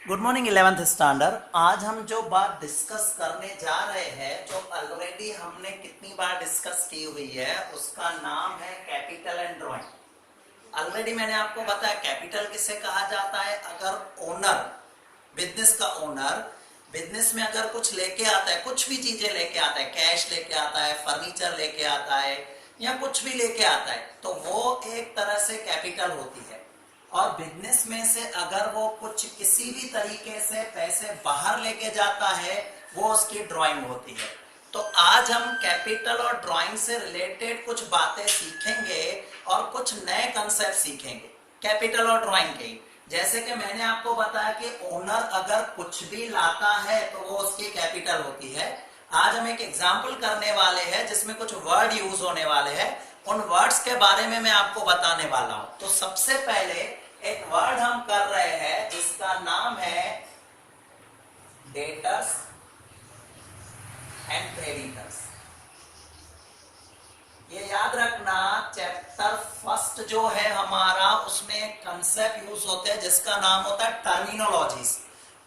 Good morning 11th standard. आज हम जो बात डिस्कस करने जा रहे हैं, जो ऑलरेडी हमने कितनी बार डिस्कस की हुई है, उसका नाम है कैपिटल एंड ड्राइंग। ऑलरेडी मैंने आपको बताया कैपिटल किसे कहा जाता है। अगर ओनर, बिजनेस का ओनर बिजनेस में अगर कुछ लेके आता है, कुछ भी चीजें लेके आता है, कैश लेके आता है, फर्नीचर लेके आता है या कुछ भी लेके आता है, तो वो एक तरह से कैपिटल होती है। और बिजनेस में से अगर वो कुछ किसी भी तरीके से पैसे बाहर लेके जाता है, वो उसकी ड्राइंग होती है। तो आज हम कैपिटल और ड्राइंग से रिलेटेड कुछ बातें सीखेंगे और कुछ नए कंसेप्ट सीखेंगे कैपिटल और ड्राइंग के। जैसे कि मैंने आपको बताया कि ओनर अगर कुछ भी लाता है तो वो उसकी कैपिटल होती है। आज हम एक एग्जाम्पल करने वाले हैं जिसमें कुछ वर्ड यूज होने वाले हैं। उन वर्ड्स के बारे में मैं आपको बताने वाला हूं। तो सबसे पहले एक वर्ड हम कर रहे हैं जिसका नाम है डेटर्स एंड क्रेडिटर्स। ये याद रखना, चैप्टर फर्स्ट जो है हमारा, उसमें एक कंसेप्ट यूज होते हैं जिसका नाम होता है टर्मिनोलॉजीज।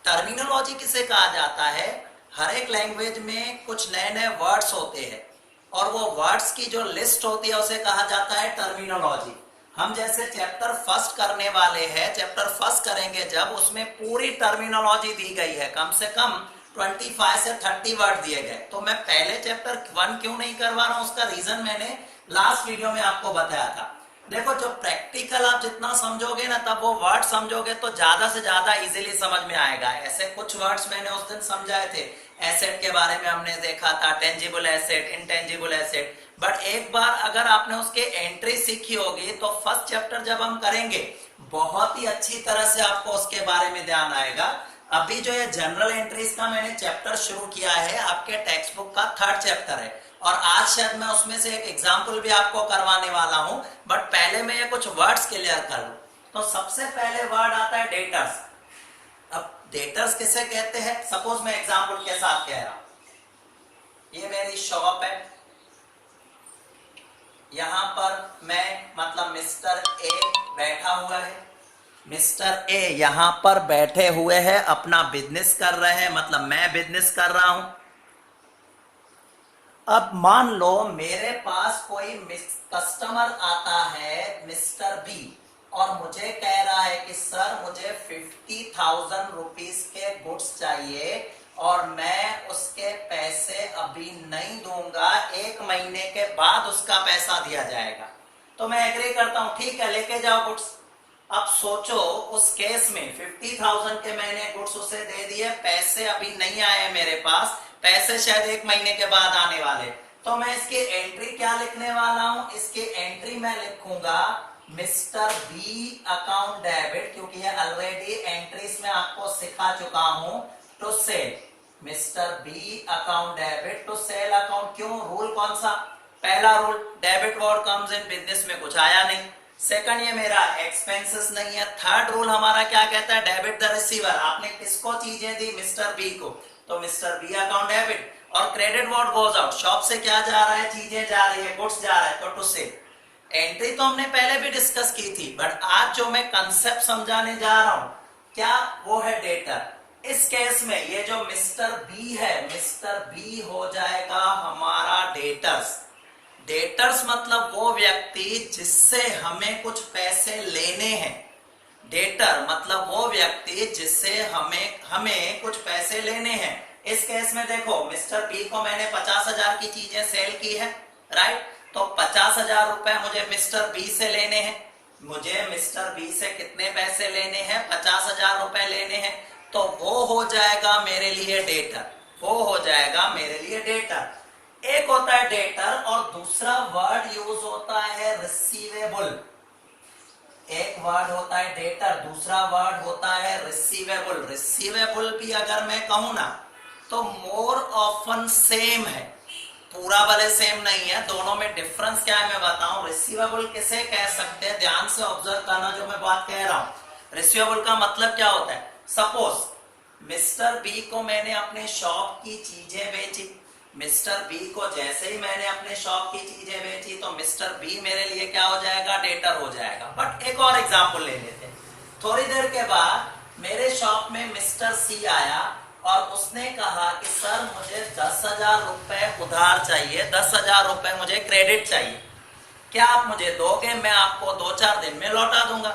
टर्मिनोलॉजी किसे कहा जाता है? हर एक लैंग्वेज में कुछ नए नए वर्ड्स होते हैं और वो वर्ड्स की जो लिस्ट होती है उसे कहा जाता है टर्मिनोलॉजी। हम जैसे चैप्टर फर्स्ट करने वाले हैं, चैप्टर फर्स्ट करेंगे जब, उसमें पूरी टर्मिनोलॉजी दी गई है। कम से कम 25 से 30 वर्ड दिए गए। तो मैं पहले चैप्टर 1 क्यों नहीं करवा रहा हूं, उसका रीजन मैंने लास्ट वीडियो में आपको बताया था। देखो, जो प्रैक्टिकल आप जितना समझोगे ना, तब वो वर्ड समझोगे तो ज्यादा से ज्यादा इजीली समझ में आएगा। ऐसे कुछ वर्ड्स मैंने उस दिन समझाए थे। एसेट के बारे में हमने देखा था, tangible asset, intangible asset. But एक बार अगर आपने उसके एंट्री सीखी होगी तो फर्स्ट चैप्टर जब हम करेंगे, बहुत ही अच्छी तरह से आपको उसके बारे में ध्यान आएगा। अभी जो ये जनरल एंट्रीज का मैंने चैप्टर शुरू किया है, आपके टेक्स्ट बुक का 3rd चैप्टर है और आज शायद मैं उसमें से एक एग्जाम्पल भी आपको करवाने वाला हूं। बट पहले मैं ये कुछ वर्ड्स क्लियर कर लूं। तो सबसे पहले वर्ड आता है डेटर्स। अब डेटर्स किसे कहते हैं? सपोज मैं एग्जाम्पल के साथ कह रहा हूं, ये मेरी शॉप है, यहां पर मैं मतलब मिस्टर ए बैठा हुआ है। मिस्टर ए यहां पर बैठे हुए हैं, अपना बिजनेस कर रहे हैं, मतलब मैं बिजनेस कर रहा हूं। अब मान लो मेरे पास कोई कस्टमर आता है, मिस्टर बी, और मुझे कह रहा है कि सर मुझे 50,000 रुपीज के गुड्स चाहिए और मैं उसके पैसे अभी नहीं दूंगा, 1 महीने के बाद उसका पैसा दिया जाएगा। तो मैं एग्री करता हूं, ठीक है लेके जाओ गुड्स। अब सोचो उस केस में 50,000 के मैंने गुड्स उसे दे दिए, पैसे अभी नहीं आए मेरे पास, पैसे शायद 1 महीने के बाद आने वाले। तो मैं इसकी एंट्री क्या लिखने वाला हूं? इसकी एंट्री मैं लिखूंगा मिस्टर बी अकाउंट डेबिट, क्योंकि ये ऑलरेडी एंट्रीज में आपको सिखा चुका हूं। To sale, mister B account debit to sale account. क्यों? रूल कौन सा? पहला rule, debit word comes in business में कुछ आया नहीं। सेकंड, ये मेरा एक्सपेंसेस नहीं है। थर्ड रूल हमारा क्या कहता है? Debit the receiver. आपने किसको चीजें दी? मिस्टर बी को, तो मिस्टर बी अकाउंट डेबिट। और credit word goes out, shop से क्या जा रहा है? चीजें जा रही है, गुड्स जा रहा है, तो टू सेल। एंट्री तो हमने पहले भी डिस्कस की थी, बट आज जो मैं कंसेप्ट समझाने जा रहा हूं, क्या वो है डेटर। इस केस में ये जो मिस्टर बी है, मिस्टर बी हो जाएगा हमारा डेटर्स। डेटर्स मतलब वो व्यक्ति जिससे हमें कुछ पैसे लेने हैं। डेटर मतलब वो व्यक्ति जिससे हमें कुछ पैसे लेने हैं। इस केस में देखो, मिस्टर बी को मैंने 50,000 की चीजें सेल की है, राइट? तो 50,000 रुपए मुझे मिस्टर बी से लेने हैं। मुझे मिस्टर बी से कितने पैसे लेने हैं? 50,000 रुपए लेने हैं। तो वो हो जाएगा मेरे लिए डेटर, वो हो जाएगा मेरे लिए डेटर। एक होता है डेटर और दूसरा वर्ड यूज होता है रिसीवेबल। एक वर्ड होता है डेटर, दूसरा वर्ड होता है रिसीवेबल। रिसीवेबल भी अगर मैं कहूं ना, तो मोर ऑफन सेम है, पूरा भले सेम नहीं है। दोनों में डिफरेंस क्या है मैं बताऊं। रिसीवेबल किसे कह सकते हैं? ध्यान से ऑब्जर्व करना जो मैं बात कह रहा हूं। रिसीवेबल का मतलब क्या होता है? सपोज मिस्टर बी को मैंने अपने शॉप की चीजें बेची। मिस्टर बी को जैसे ही मैंने अपने शॉप की चीजें बेची, तो मिस्टर बी मेरे लिए क्या हो जाएगा? डेटर हो जाएगा। बट एक और एग्जांपल ले लेते हैं। थोड़ी देर के बाद मेरे शॉप शॉप में मिस्टर सी आया और उसने कहा कि सर मुझे 10,000 रुपए उधार चाहिए, 10,000 रुपए मुझे क्रेडिट चाहिए, क्या आप मुझे दोगे? मैं आपको 2-4 दिन में लौटा दूंगा।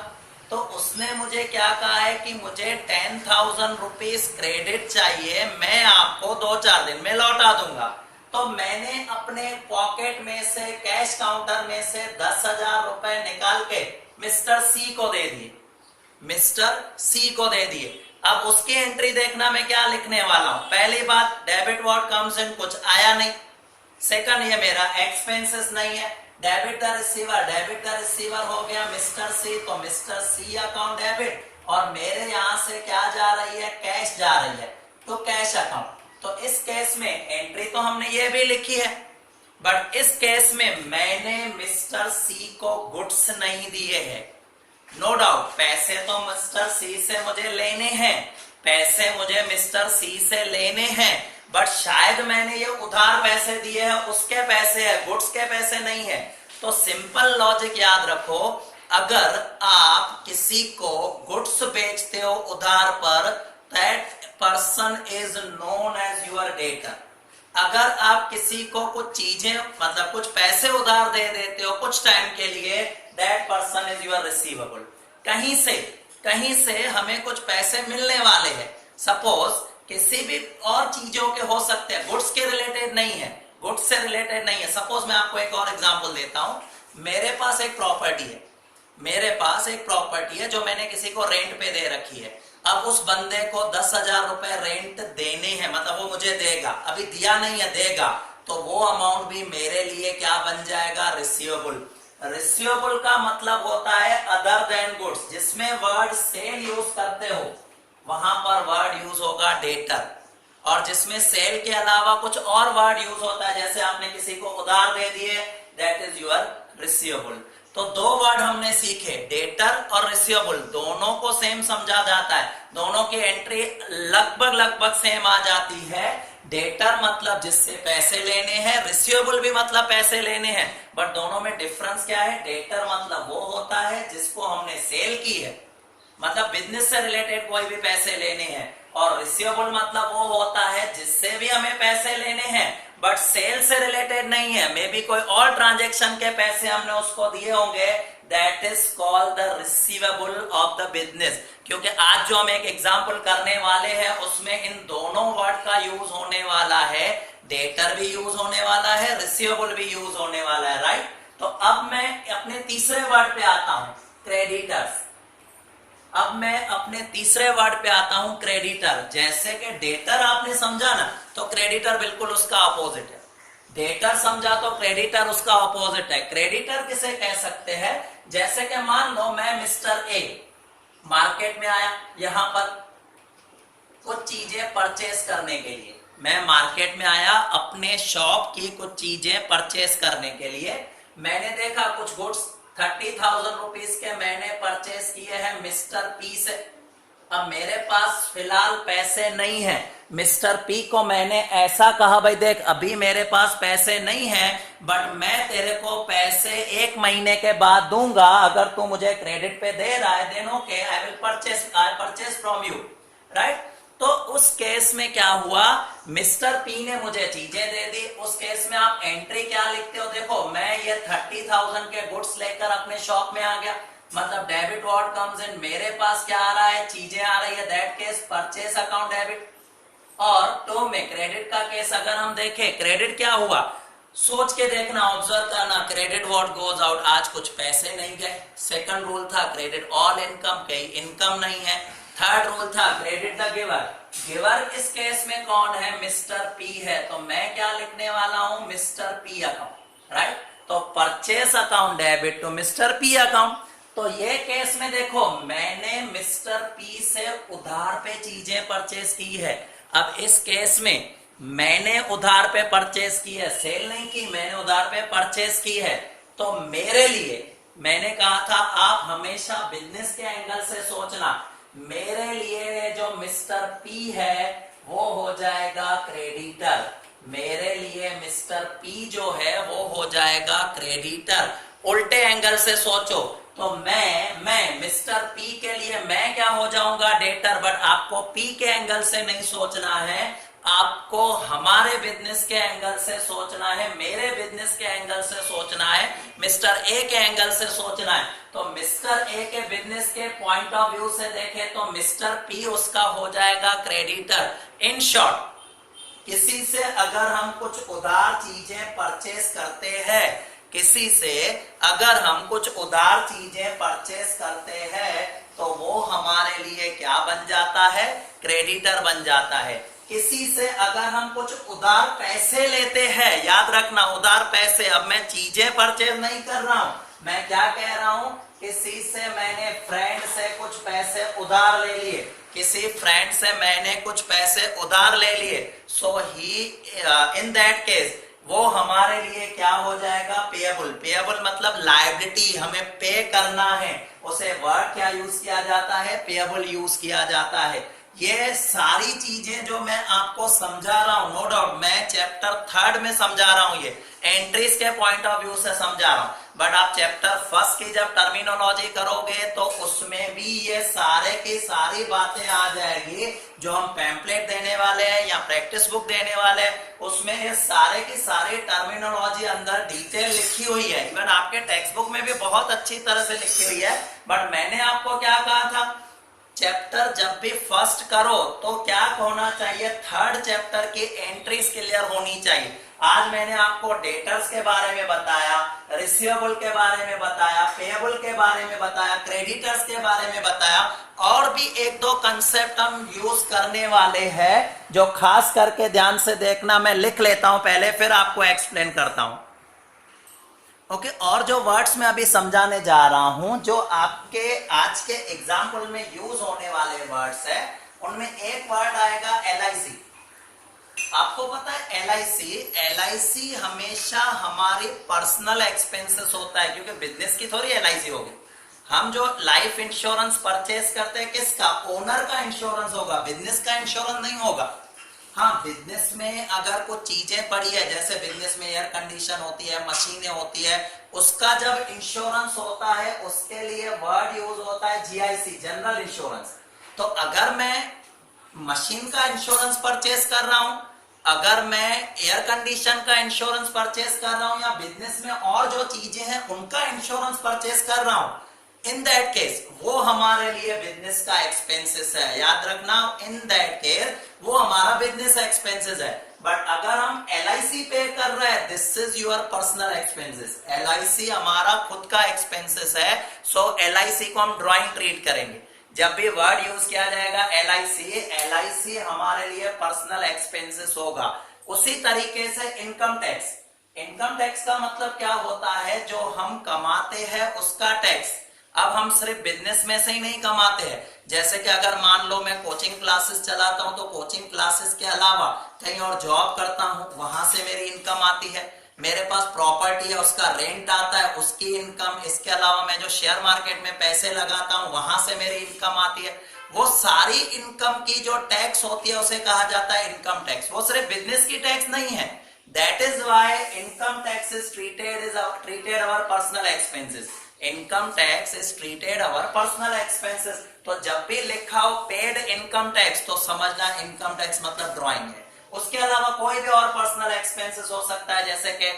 तो उसने मुझे क्या कहा है कि मुझे 10,000 रुपीज क्रेडिट चाहिए, मैं आपको 2-4 दिन में लौटा दूंगा। तो मैंने अपने पॉकेट में से, कैश काउंटर में से 10,000 रुपए निकाल के मिस्टर सी को दे दिए, मिस्टर सी को दे दिए। अब उसकी एंट्री देखना मैं क्या लिखने वाला हूं। पहली बात, डेबिट व्हाट कम्स इन, कुछ आया नहीं। सेकंड, ये मेरा एक्सपेंसेस नहीं है। Debit the receiver, debit the receiver हो गया मिस्टर सी, तो मिस्टर सी अकाउंट डेबिट, और मेरे यहां से क्या जा रही है? कैश जा रही है, तो कैश अकाउंट। तो इस केस में एंट्री तो हमने ये भी लिखी है, बट इस केस में मैंने मिस्टर सी को गुड्स नहीं दिए हैं। नो डाउट पैसे तो मिस्टर सी से मुझे लेने हैं, पैसे मुझे मिस्टर सी से लेने हैं, बट शायद मैंने ये उधार पैसे दिए हैं, उसके पैसे है, गुड्स के पैसे नहीं है। तो सिंपल लॉजिक याद रखो, अगर आप किसी को गुड्स बेचते हो उधार पर, that person is known as your debtor. अगर आप किसी को कुछ चीजें, मतलब कुछ पैसे उधार दे देते हो कुछ टाइम के लिए, that person is your receivable. कहीं से हमें कुछ पैसे मिलने वाले हैं, सपोज किसी भी और चीजों के हो सकते हैं, गुड्स के रिलेटेड नहीं है, गुड्स से रिलेटेड नहीं है। सपोज मैं आपको एक और एग्जांपल देता हूं, मेरे पास एक प्रॉपर्टी है, मेरे पास एक प्रॉपर्टी है जो मैंने किसी को रेंट पे दे रखी है। अब उस बंदे को 10,000 रुपए रेंट देने हैं, मतलब वो मुझे देगा, अभी दिया नहीं है, देगा, तो वो अमाउंट भी मेरे लिए क्या बन जाएगा? रिसीवेबल। रिसीवेबल का मतलब होता है अदर देन गुड्स, जिसमें वर्ड सेल यूज करते हो वहां पर वर्ड यूज होगा डेटर, और जिसमें सेल के अलावा कुछ और वर्ड यूज होता है, जैसे आपने किसी को उधार दे दिए, दैट इज योर रिसीवेबल। तो दो वर्ड हमने सीखे, डेटर और रिसीवेबल, दोनों को सेम समझा जाता है, दोनों की एंट्री लगभग सेम आ जाती है। डेटर मतलब जिससे पैसे लेने हैं, रिसीवेबल भी मतलब पैसे लेने हैं, बट दोनों में डिफरेंस क्या है? डेटर मतलब वो होता है जिसको हमने सेल की है, मतलब बिजनेस से रिलेटेड कोई भी पैसे लेने हैं, और रिसीवेबल मतलब वो होता है जिससे भी हमें पैसे लेने हैं बट सेल से रिलेटेड नहीं है, मे बी कोई और ट्रांजैक्शन के पैसे हमने उसको दिए होंगे, that is called the receivable of the business. क्योंकि आज जो हम एक एग्जांपल करने वाले हैं उसमें इन दोनों वर्ड का यूज होने वाला है, डेटर भी यूज होने वाला है, रिसीवेबल भी यूज होने वाला है, राइट। तो अब मैं अपने तीसरे वर्ड पे आता हूं, क्रेडिटर्स। अब मैं अपने तीसरे वर्ड पे आता हूं, क्रेडिटर। जैसे कि डेटर आपने समझा ना, तो क्रेडिटर बिल्कुल उसका अपोजिट है। डेटर समझा तो क्रेडिटर उसका अपोजिट है। क्रेडिटर किसे कह सकते हैं? जैसे कि मान लो मैं मिस्टर ए मार्केट में आया, यहां पर कुछ चीजें परचेस करने के लिए, मैं मार्केट में आया अपने शॉप की कुछ चीजें परचेस करने के लिए। मैंने देखा कुछ गुड्स 30,000 रुपीज के मैंने परचेस किए हैं मिस्टर पी से। अब मेरे पास फिलहाल पैसे नहीं है, मिस्टर पी को मैंने ऐसा कहा, भाई देख अभी मेरे पास पैसे नहीं है, बट मैं तेरे को पैसे 1 महीने के बाद दूंगा, अगर तू मुझे क्रेडिट पे दे रहा है, then okay, I will purchase from you, right. तो उस केस में क्या हुआ, मिस्टर पी ने मुझे चीजें दे दी। उस केस में आप एंट्री क्या लिखते हो? देखो मैं ये 30,000 के गुड्स लेकर अपने शॉप में आ गया, मतलब डेबिट व्हाट कम्स इन, मेरे पास क्या आ रहा है? चीजें आ रही है, that case purchase account debit. और तो में क्रेडिट का केस अगर हम देखें, क्रेडिट क्या हुआ, सोच के देखना, ऑब्जर्व करना, क्रेडिट व्हाट गोज आउट, आज कुछ पैसे नहीं गए। सेकंड रूल था क्रेडिट ऑल इनकम, कहीं इनकम नहीं है। थर्ड रूल था क्रेडिट द गिवर, गिवर इस केस में कौन है? मिस्टर पी है, तो मैं क्या लिखने वाला हूं? Mister P account, right. तो purchase account debit to mister P account. तो ये केस में देखो मैंने मिस्टर पी से उधार पे चीजें परचेस की है। अब इस केस में मैंने उधार पे परचेस की है, सेल नहीं की, मैंने उधार पे परचेस की है। तो मेरे लिए, मैंने कहा था आप हमेशा बिजनेस के एंगल से सोचना, मेरे लिए जो मिस्टर पी है वो हो जाएगा क्रेडिटर, मेरे लिए मिस्टर पी जो है वो हो जाएगा क्रेडिटर। उल्टे एंगल से सोचो तो मैं मिस्टर पी के लिए मैं क्या हो जाऊंगा, डेटर, बट आपको पी के एंगल से नहीं सोचना है, आपको हमारे बिजनेस के एंगल से सोचना है, मेरे बिजनेस के एंगल से सोचना है, मिस्टर ए के एंगल से सोचना है। तो मिस्टर ए के बिजनेस के पॉइंट ऑफ व्यू से देखें तो मिस्टर पी उसका हो जाएगा क्रेडिटर। इन शॉर्ट, किसी से अगर हम कुछ उधार चीजें परचेस करते हैं, किसी से अगर हम कुछ उधार चीजें परचेस करते हैं तो वो हमारे लिए क्या बन जाता है, क्रेडिटर बन जाता है। किसी से अगर हम कुछ उधार पैसे लेते हैं, याद रखना उधार पैसे, अब मैं चीजें परचेज नहीं कर रहा हूं, मैं क्या कह रहा हूं, किसी से मैंने फ्रेंड से कुछ पैसे उधार ले लिए, किसी फ्रेंड से मैंने कुछ पैसे उधार ले लिए, सो ही इन दैट केस वो हमारे लिए क्या हो जाएगा, पेएबल। पेएबल मतलब लायबिलिटी, हमें पे करना है, उसे वर्ड क्या यूज किया जाता है, पेएबल यूज किया जाता है। ये सारी चीजें जो मैं आपको समझा रहा हूं, नो डाउट मैं चैप्टर 3 में समझा रहा हूं, ये एंट्रीज के पॉइंट ऑफ व्यू से समझा रहा हूं, बट आप चैप्टर 1 की जब टर्मिनोलॉजी करोगे तो उसमें भी ये सारे की सारी बातें आ जाएगी। जो हम पैम्पलेट देने वाले हैं या प्रैक्टिस बुक देने वाले हैं, उसमें ये सारे की सारी टर्मिनोलॉजी अंदर डिटेल लिखी हुई है, इवन आपके टेक्स्ट बुक में भी बहुत अच्छी तरह से लिखी हुई है। बट मैंने आपको क्या कहा था, चैप्टर जब भी फर्स्ट करो तो क्या होना चाहिए, 3rd चैप्टर की एंट्रीज क्लियर होनी चाहिए। आज मैंने आपको डेटर्स के बारे में बताया, रिसीवेबल के बारे में बताया, पेएबल के बारे में बताया, क्रेडिटर्स के बारे में बताया, और भी एक दो कंसेप्ट हम यूज करने वाले हैं जो खास करके ध्यान से देखना, मैं लिख लेता हूं पहले फिर आपको एक्सप्लेन करता हूं। ओके, और जो वर्ड्स मैं अभी समझाने जा रहा हूं, जो आपके आज के एग्जाम्पल में यूज होने वाले वर्ड्स है, उनमें एक वर्ड आएगा LIC। आपको पता है LIC हमेशा हमारी पर्सनल एक्सपेंसेस होता है, क्योंकि बिजनेस की थोड़ी LIC होगी। हम जो लाइफ इंश्योरेंस परचेस करते हैं, किसका, ओनर का इंश्योरेंस होगा, बिजनेस का इंश्योरेंस नहीं होगा। हाँ, बिजनेस में अगर कुछ चीजें पड़ी है, जैसे बिजनेस में एयर कंडीशन होती है, मशीनें होती है, उसका जब इंश्योरेंस होता है उसके लिए वर्ड यूज होता है GIC, जनरल इंश्योरेंस। तो अगर मैं मशीन का इंश्योरेंस परचेस कर रहा हूं, अगर मैं एयर कंडीशन का इंश्योरेंस परचेस कर रहा हूं, या बिजनेस में और जो चीजें हैं उनका इंश्योरेंस परचेस कर रहा हूं, इन दैट केस वो हमारे लिए बिजनेस का एक्सपेंसेस है। याद रखना, इन दैट केस वो हमारा बिजनेस एक्सपेंसेस है। बट अगर हम LIC पे कर रहे हैं, this is your personal expenses, LIC हमारा खुद का एक्सपेंसेस है, सो LIC को हम ड्राइंग ट्रीट करेंगे। जब भी वर्ड यूज किया जाएगा LIC हमारे लिए पर्सनल एक्सपेंसेस होगा। उसी तरीके से इनकम टैक्स, इनकम टैक्स का मतलब क्या होता है, जो हम कमाते हैं उसका टैक्स। अब हम सिर्फ बिजनेस में से ही नहीं कमाते हैं, जैसे कि अगर मान लो मैं कोचिंग क्लासेस चलाता हूं, तो कोचिंग क्लासेस के अलावा कहीं और जॉब करता हूं, वहां से मेरी इनकम आती है। मेरे पास प्रॉपर्टी है, उसका रेंट आता है, उसकी इनकम। इसके अलावा मैं जो शेयर मार्केट में पैसे लगाता हूं, वहां से मेरी इनकम आती है। वो सारी इनकम की जो टैक्स होती है उसे कहा जाता है इनकम टैक्स। वो सिर्फ बिजनेस की टैक्स नहीं है। That is why income tax is treated our personal expenses. Income tax is treated our personal expenses. तो जब भी लिखा हो पेड इनकम टैक्स, तो समझना इनकम टैक्स मतलब ड्राइंग है। उसके अलावा कोई भी और पर्सनल एक्सपेंसेस हो सकता है, जैसे कि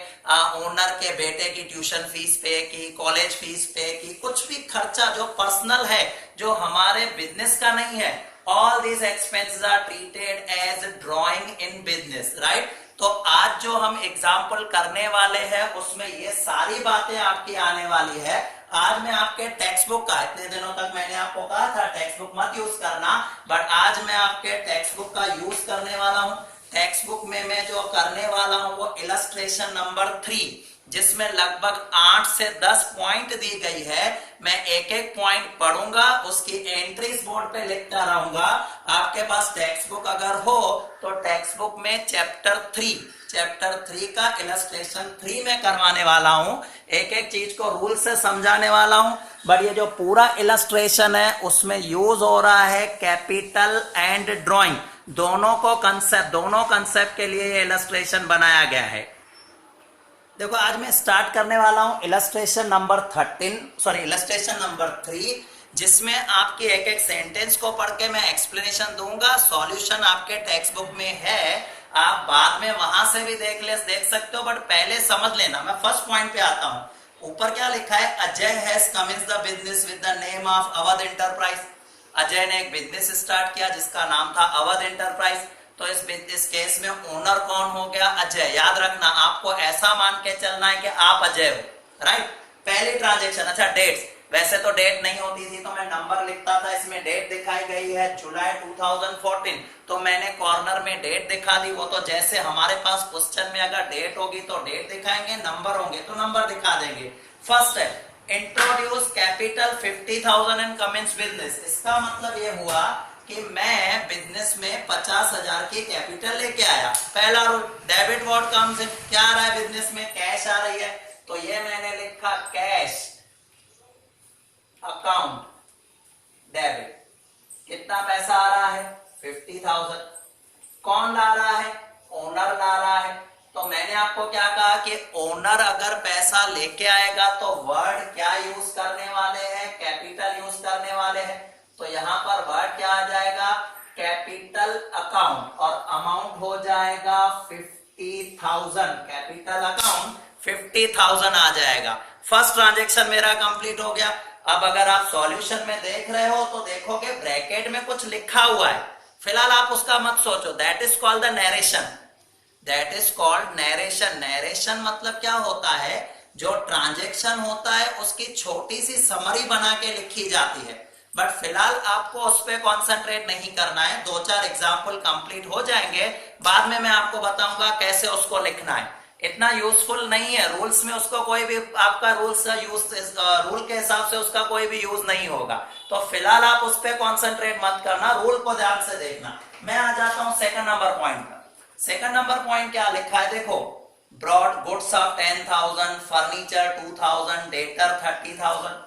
ओनर के बेटे की ट्यूशन फीस पे की, कॉलेज फीस पे की, कुछ भी खर्चा जो पर्सनल है, जो हमारे बिजनेस का नहीं है, all these expenses are treated as drawing in business, right. तो आज जो हम एग्जाम्पल करने वाले हैं उसमें ये सारी बातें आपकी आने वाली है। आज मैं आपके टेक्स्ट बुक का, इतने दिनों तक मैंने आपको कहा था टेक्स्ट बुक मत यूज करना, बट आज मैं आपके टेक्स्ट बुक का यूज करने वाला हूं। टेक्स्ट बुक में मैं जो करने वाला हूं वो इलस्ट्रेशन नंबर 3, जिसमें लगभग 8 से 10 पॉइंट दी गई है। मैं एक एक पॉइंट पढ़ूंगा, उसकी एंट्रीज बोर्ड पे लिखता रहूंगा। आपके पास टेक्स्ट बुक अगर हो तो टेक्स्ट बुक में चैप्टर 3 का इलस्ट्रेशन 3 में करवाने वाला हूं। एक एक चीज को रूल से समझाने वाला हूं, बट ये जो पूरा इलस्ट्रेशन है उसमें यूज हो रहा है कैपिटल एंड ड्राइंग, दोनों कंसेप्ट के लिए ये इलस्ट्रेशन बनाया गया है। देखो, आज मैं स्टार्ट करने वाला हूं इलस्ट्रेशन नंबर 3, जिसमें आपके एक एक सेंटेंस को पढ़ के मैं एक्सप्लेनेशन दूंगा। सॉल्यूशन आपके टेक्स्ट बुक में है, आप बाद में वहां से भी देख सकते हो, बट पहले समझ लेना। मैं फर्स्ट पॉइंट पे आता हूं। ऊपर क्या लिखा है, Ajay has commenced the business with the name of Awadh enterprise. Ajay ने एक बिजनेस स्टार्ट किया जिसका नाम था अवध एंटरप्राइज। तो इस बिजनेस केस में ओनर कौन हो गया, अजय। याद रखना, आपको ऐसा मान के चलना है कि आप अजय हो, राइट। पहली ट्रांजेक्शन। अच्छा, डेट्स, वैसे तो डेट नहीं होती थी तो मैं नंबर लिखता था, इसमें डेट दिखाई गई है जुलाई 2014, तो मैंने कॉर्नर में डेट दिखा दी। वो तो जैसे हमारे पास क्वेश्चन में अगर डेट होगी तो डेट दिखाएंगे, नंबर होंगे तो नंबर दिखा देंगे। फर्स्ट है introduce capital 50,000 and commence business. इसका मतलब ये हुआ कि मैं बिजनेस में 50,000 की कैपिटल लेके आया। पहला rule, debit what comes in, क्या आ रहा है बिजनेस में, कैश आ रही है, तो ये मैंने लिखा कैश अकाउंट डेबिट। कितना पैसा आ रहा है, 50,000। कौन ला रहा है, ओनर ला रहा है। तो मैंने आपको क्या कहा कि ओनर अगर पैसा लेके आएगा तो वर्ड क्या यूज करने वाले हैं, कैपिटल यूज करने वाले हैं। तो यहां पर वर्ड क्या आ जाएगा, कैपिटल अकाउंट, और अमाउंट हो जाएगा 50,000। कैपिटल अकाउंट 50,000 आ जाएगा। फर्स्ट ट्रांजेक्शन मेरा कंप्लीट हो गया। अब अगर आप सॉल्यूशन में देख रहे हो तो देखोगे ब्रैकेट में कुछ लिखा हुआ है, फिलहाल आप उसका मत सोचो। That is called the narration. That is called narration. Narration मतलब क्या होता है, जो ट्रांजेक्शन होता है उसकी छोटी सी समरी बना के लिखी जाती है। बट फिलहाल आपको उस पर कॉन्सेंट्रेट नहीं करना है। 2-4 एग्जाम्पल कंप्लीट हो जाएंगे, बाद में मैं आपको बताऊंगा कैसे उसको लिखना है। इतना यूजफुल नहीं है, रूल्स में उसको कोई भी आपका रूल के हिसाब से उसका कोई भी यूज नहीं होगा। तो फिलहाल आप उस पर कॉन्सेंट्रेट मत करना, रूल को ध्यान से देखना। मैं आ जाता हूं सेकंड नंबर पॉइंट पर। सेकंड नंबर पॉइंट क्या लिखा है, देखो, brought goods of 10,000, furniture 2,000, debtor 30,000।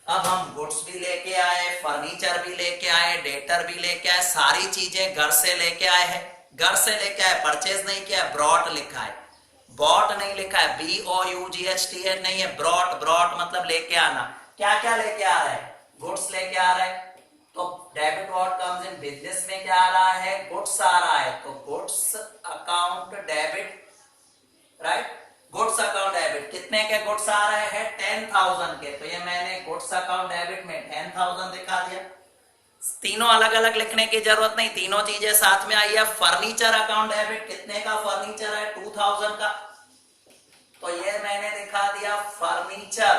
अब हम गुड्स भी लेके आए, फर्नीचर भी लेके आए, डेटर भी लेके आए, सारी चीजें घर से लेके आए हैं। घर से लेके आए, परचेज नहीं किया, ब्रॉट लिखा है, बॉट नहीं लिखा है, BOUGHT नहीं है, ब्रॉट। ब्रॉट मतलब लेके आना। क्या क्या लेके आ रहा है, गुड्स लेके आ रहा है। तो debit what comes in, business में क्या आ रहा है, गुड्स आ रहा है, तो goods account debit, right. Goods account debit, कितने के गुड्स आ रहे हैं, 10,000 के। तो ये मैंने गुड्स अकाउंट डेबिट में 10,000 दिखा दिया। तीनों अलग अलग लिखने की जरूरत नहीं, तीनों चीजें साथ में आई है। फर्नीचर अकाउंट डेबिट, कितने का फर्नीचर है, 2,000 का, तो ये मैंने दिखा दिया फर्नीचर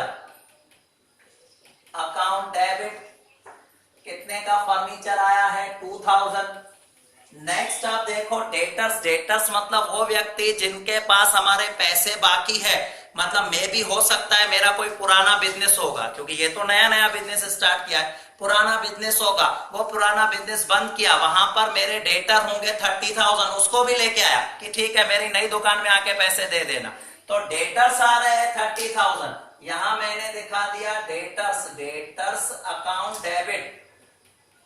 अकाउंट डेबिट। कितने का फर्नीचर आया है, 2,000। नेक्स्ट आप देखो डेटर्स। डेटर्स मतलब वो व्यक्ति जिनके पास हमारे पैसे बाकी है। मतलब मे भी हो सकता है मेरा कोई पुराना बिजनेस होगा, क्योंकि ये तो नया नया बिजनेस स्टार्ट किया है, पुराना बिजनेस होगा, वो पुराना बिजनेस बंद किया, वहां पर मेरे डेटर होंगे 30,000, उसको भी लेके आया कि ठीक है मेरी नई दुकान में आके पैसे दे देना। तो डेटर्स आ रहे हैं 30,000, यहां मैंने दिखा दिया debtors. Debtors account debit,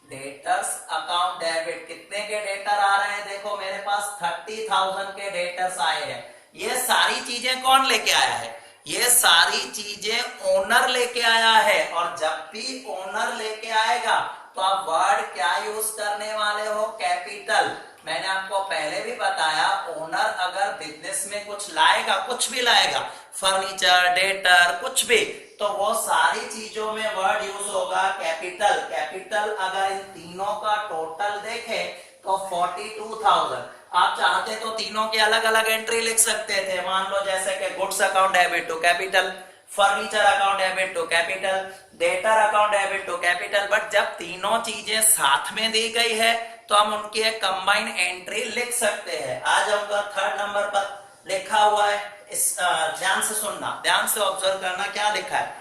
debtors account debit. कितने के डेटर आ रहे हैं, देखो मेरे पास 30,000 के डेटर्स आए हैं। ये सारी चीजें कौन लेके आया है, ये सारी चीजें ओनर लेके आया है। और जब भी ओनर लेके आएगा तो आप वर्ड क्या यूज करने वाले हो, कैपिटल। मैंने आपको पहले भी बताया, ओनर अगर बिजनेस में कुछ लाएगा, कुछ भी लाएगा, फर्नीचर, डेटर, कुछ भी, तो वो सारी चीजों में वर्ड यूज होगा कैपिटल। कैपिटल अगर इन तीनों का टोटल देखें तो 42,000। आप चाहते तो तीनों की अलग अलग एंट्री लिख सकते थे, मान लो जैसे कि goods account debit to capital, furniture account debit to capital, debtor account debit to capital. But जब तीनों चीजें साथ में दी गई है तो हम उनकी एक कंबाइन एंट्री लिख सकते हैं। आ जाऊंगा थर्ड नंबर पर, लिखा हुआ है, इस ध्यान से सुनना, ध्यान से ऑब्जर्व करना क्या लिखा है।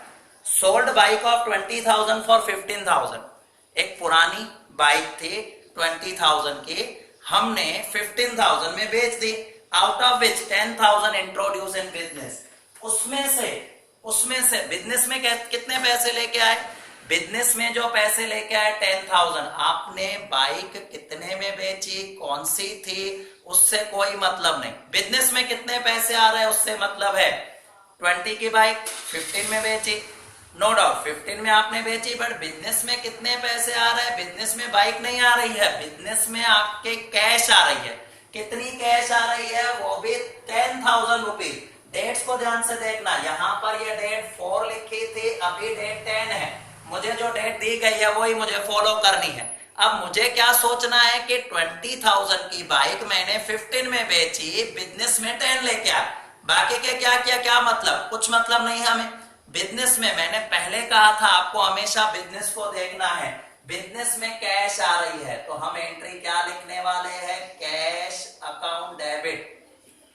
Sold bike of 20,000 for 15,000। एक पुरानी बाइक थी 20,000 की, हमने 15,000 में बेच दी। Out of which 10,000 introduce in business. उसमें से बिजनेस में कितने पैसे लेके आए, बिजनेस में जो पैसे लेके आए 10,000। आपने बाइक कितने में बेची, कौन सी थी, उससे कोई मतलब नहीं। बिजनेस में कितने पैसे आ रहे हैं उससे मतलब है। 20 की बाइक 15 में बेची, नो डाउट 15 में आपने बेची, बट बिजनेस में कितने पैसे आ रहे हैं? बिजनेस में बाइक नहीं आ रही है, बिजनेस में आपके कैश आ रही है। कितनी कैश आ रही है? वो भी 10,000 रुपीज। डेट्स को ध्यान से देखना, यहाँ पर ये डेट 4 लिखी थी, अभी डेट 10 है। मुझे जो डेट दी गई है वही मुझे फॉलो करनी है। अब मुझे क्या सोचना है कि 20,000 की बाइक मैंने 15 में बेची, बिजनेस में 10 लेके आया। बाकी के क्या किया, क्या मतलब? कुछ मतलब नहीं हमें। बिजनेस में मैंने पहले कहा था आपको हमेशा बिजनेस को देखना है। बिजनेस में कैश आ रही है तो हम एंट्री क्या लिखने वाले हैं? Cash account debit.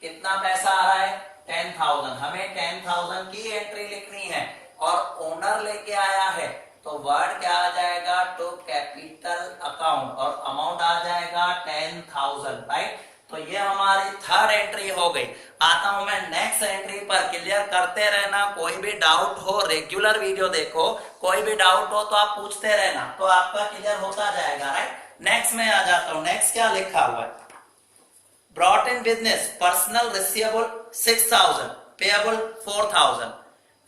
कितना पैसा आ रहा है? 10,000। हमें 10,000 की एंट्री लिखनी है और ओनर लेके आया है तो वर्ड क्या आ जाएगा? टू कैपिटल अकाउंट और अमाउंट आ जाएगा 10,000, राइट। तो ये हमारी थर्ड एंट्री हो गई। आता हूं मैं नेक्स्ट एंट्री पर। क्लियर करते रहना, कोई भी डाउट हो रेगुलर वीडियो देखो, कोई भी डाउट हो तो आप पूछते रहना, तो आपका क्लियर होता जाएगा, राइट। नेक्स्ट में आ जाता हूं। नेक्स्ट क्या लिखा हुआ है? Brought in business personal receivable 6,000, payable 4,000।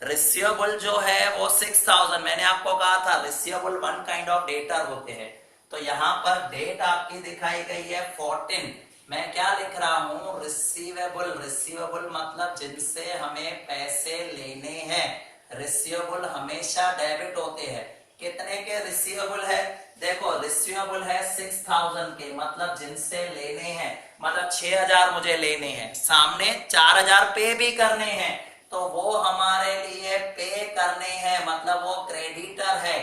Receivable जो है वो 6,000। मैंने आपको कहा था receivable one kind of debtor होते हैं, तो यहाँ पर डेट आपकी दिखाई गई है 14। मैं क्या लिख रहा हूं? रिसीवेबल। रिसीवेबल मतलब जिनसे हमें पैसे लेने हैं। रिसीवेबल हमेशा डेबिट होते हैं। कितने के रिसीवेबल है? देखो रिसीवेबल है 6,000 के, मतलब जिनसे लेने हैं, मतलब 6,000 मुझे लेने हैं, सामने 4,000 पे भी करने हैं, तो वो हमारे लिए पे करने हैं, मतलब वो क्रेडिटर है।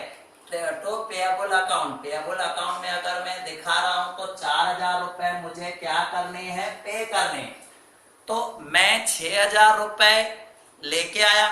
तो पेएबल अकाउंट, पेएबल अकाउंट में अगर मैं दिखा रहा हूं तो 4,000 रुपए मुझे क्या करने हैं? पे करने। तो मैं 6,000 रुपए लेके आया,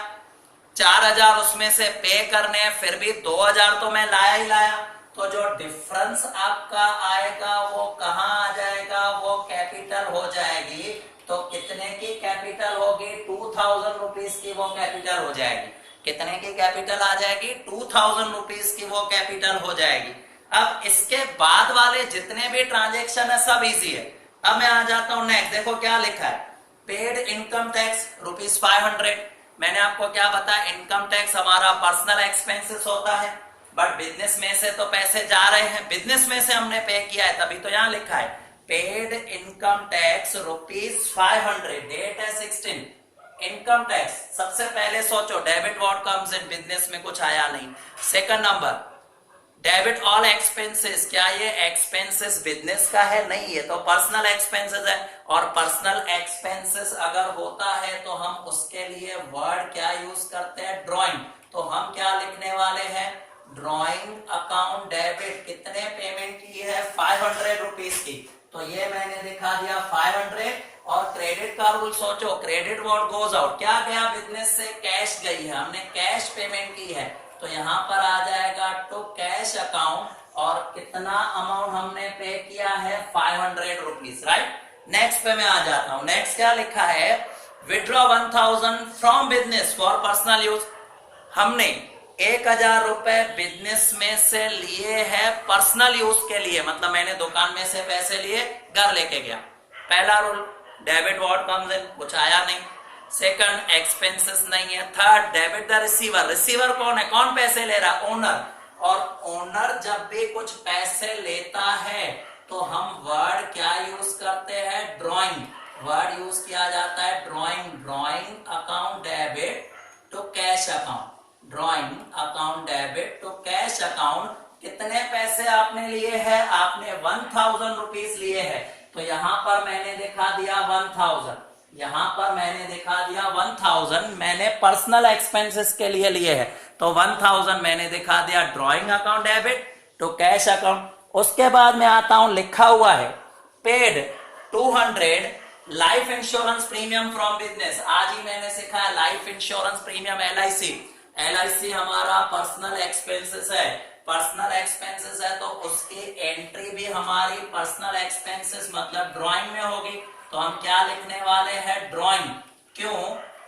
4,000 उसमें से पे करने हैं, फिर भी 2,000 तो मैं लाया ही लाया। तो जो डिफरेंस आपका आएगा वो कहां आ जाएगा? वो कैपिटल हो जाएगी। तो कितने की कैपिटल होगी? 2,000 रुपीज की वो कैपिटल हो जाएगी। कितने की कैपिटल आ जाएगी? 2,000 रुपीज की वो कैपिटल हो जाएगी। अब इसके बाद वाले जितने भी ट्रांजेक्शन है सब इजी है। अब मैं आ जाता हूं नेक्स्ट। देखो क्या लिखा है? Paid income tax ₹500। मैंने आपको क्या बताया? इनकम टैक्स हमारा पर्सनल एक्सपेंसेस होता है, बट बिजनेस में से तो पैसे जा रहे हैं, बिजनेस में से हमने पे किया है, तभी तो यहां लिखा है पेड इनकम टैक्स ₹500। डेट है 16। इनकम टैक्स सबसे पहले सोचो, debit what comes in business में कुछ आया नहीं। Second number, debit all expenses. क्या ये एक्सपेंसेस बिजनेस का है? नहीं, ये तो पर्सनल एक्सपेंसेस है, और पर्सनल एक्सपेंसेस अगर होता है तो हम उसके लिए वर्ड क्या यूज करते हैं? ड्रॉइंग। तो हम क्या लिखने वाले हैं? Drawing account debit. कितने पेमेंट की है? 500 रुपीज की, तो ये मैंने दिखा दिया 500। और क्रेडिट का रूल सोचो, क्रेडिट व्हाट गोज आउट। क्या गया बिजनेस से? कैश गई है, हमने कैश पेमेंट की है, तो यहां पर आ जाएगा टू कैश अकाउंट, और कितना अमाउंट हमने पे किया है? 500 रुपीज, राइट। नेक्स्ट पे मैं आ जाता हूं। नेक्स्ट क्या लिखा है? Withdraw 1,000 from business for personal use. हमने 1,000 रुपए बिजनेस में से लिए हैं पर्सनल यूज के लिए, मतलब मैंने दुकान में से पैसे लिए, घर लेके गया। पहला rule, debit what comes in, कुछ आया नहीं। सेकंड, एक्सपेंसेस नहीं है। Third, debit the receiver. Receiver कौन है? कौन पैसे ले रहा? ओनर। और ओनर जब भी कुछ पैसे लेता है तो हम वर्ड क्या यूज करते हैं? ड्रॉइंग। वर्ड यूज किया जाता है drawing. Drawing account debit to cash account. Drawing account debit to cash account. कितने पैसे आपने लिए हैं? आपने 1,000 रुपीज लिए हैं, तो यहां पर मैंने दिखा दिया 1,000। यहां पर मैंने दिखा दिया 1,000, मैंने पर्सनल एक्सपेंसेस के लिए लिए हैं, तो 1,000 मैंने दिखा दिया drawing account debit to cash account. उसके बाद में आता हूं, लिखा हुआ है paid 200 life insurance premium from business. आज ही मैंने सीखा life insurance premium, LIC। LIC हमारा पर्सनल एक्सपेंसेस है, पर्सनल एक्सपेंसेस है, तो उसकी एंट्री भी हमारी पर्सनल एक्सपेंसेस मतलब ड्राइंग में होगी। तो हम क्या लिखने वाले हैं? ड्राइंग। क्यों?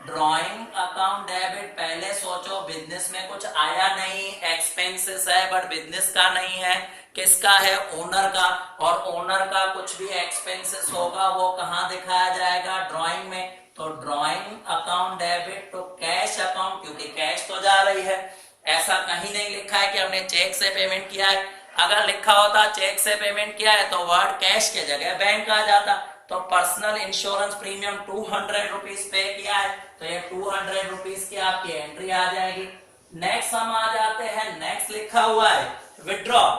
Drawing account debit. पहले सोचो, बिजनेस में कुछ आया नहीं, एक्सपेंसेस है, बट बिजनेस का नहीं है, किसका है? ओनर का। और ओनर का कुछ भी एक्सपेंसेस होगा वो कहां दिखाया जाएगा? ड्राइंग में। तो drawing account debit to cash account, क्योंकि कैश तो जा रही है। ऐसा कहीं नहीं लिखा है कि हमने चेक से पेमेंट किया है। अगर लिखा होता चेक से पेमेंट किया है तो वर्ड कैश के जगह बैंक आ जाता। तो पर्सनल इंश्योरेंस प्रीमियम 200 रुपीज पे किया है, तो ये 200 रुपीज की आपकी एंट्री आ जाएगी। नेक्स्ट हम आ जाते हैं, नेक्स्ट लिखा हुआ है withdraw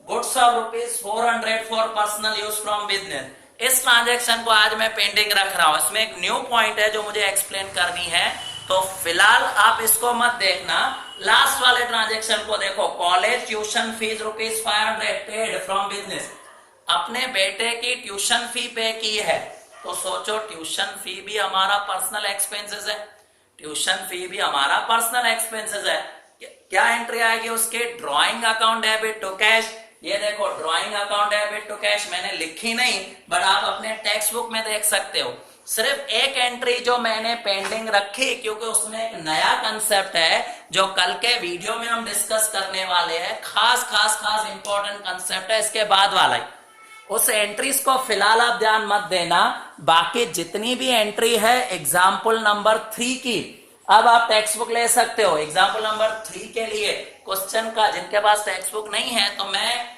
goods of ₹400 for personal use from business. इस ट्रांजेक्शन को आज मैं पेंडिंग रख रहा हूं। इसमें एक न्यू पॉइंट है जो मुझे एक्सप्लेन करनी है, तो फिलहाल आप इसको मत देखना, लास्ट वाले ट्रांजेक्शन को देखो। College tuition fees ₹500 paid from business. अपने बेटे की ट्यूशन फी पे की है, तो सोचो ट्यूशन फी भी हमारा पर्सनल एक्सपेंसेस है, ट्यूशन फी भी हमारा पर्सनल एक्सपेंसेस है। क्या एंट्री आएगी उसके? Drawing account debit to cash. ये देखो drawing account debit to cash मैंने लिखी नहीं, बट आप अपने टेक्स्ट बुक में देख सकते हो। सिर्फ एक एंट्री जो मैंने पेंडिंग रखी, क्योंकि उसमें एक नया कंसेप्ट है जो कल के वीडियो में हम डिस्कस करने वाले हैं। खास इंपॉर्टेंट कंसेप्ट है, इसके बाद वाला ही। उस एंट्रीज को फिलहाल आप ध्यान मत देना, बाकी जितनी भी एंट्री है एग्जाम्पल नंबर 3 की, अब आप टेक्स्ट बुक ले सकते हो। एग्जाम्पल नंबर 3 के लिए क्वेश्चन का, जिनके पास टेक्स्ट बुक नहीं है, तो मैं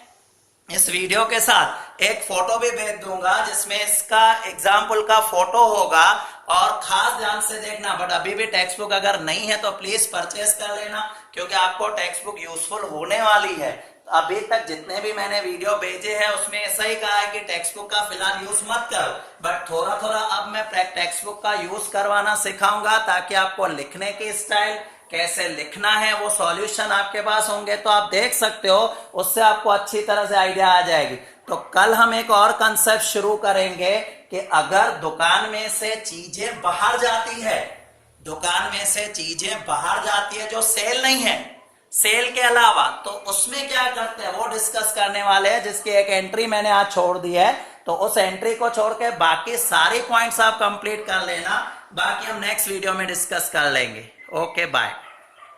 इस वीडियो के साथ एक फोटो भी भेज दूंगा जिसमें इसका एग्जाम्पल का फोटो होगा, और खास ध्यान से देखना। बट अभी भी टेक्स्ट बुक अगर नहीं है तो प्लीज परचेस कर लेना, क्योंकि आपको टेक्स्ट बुक यूजफुल होने वाली है। अभी तक जितने भी मैंने वीडियो भेजे हैं उसमें ऐसा ही कहा है कि टेक्स्ट बुक का फिलहाल यूज मत करो, बट थोड़ा थोड़ा अब मैं टेक्स्ट बुक का यूज करवाना सिखाऊंगा, ताकि आपको लिखने की स्टाइल, कैसे लिखना है, वो सॉल्यूशन आपके पास होंगे तो आप देख सकते हो, उससे आपको अच्छी तरह से आइडिया आ जाएगी। तो कल हम एक और कंसेप्ट शुरू करेंगे कि अगर दुकान में से चीजें बाहर जाती है, दुकान में से चीजें बाहर जाती है जो सेल नहीं है, सेल के अलावा, तो उसमें क्या करते हैं वो डिस्कस करने वाले हैं, जिसकी एक एंट्री मैंने आज छोड़ दी है। तो उस एंट्री को छोड़ के बाकी सारे पॉइंट्स आप कंप्लीट कर लेना, बाकी हम नेक्स्ट वीडियो में डिस्कस कर लेंगे। Okay bye.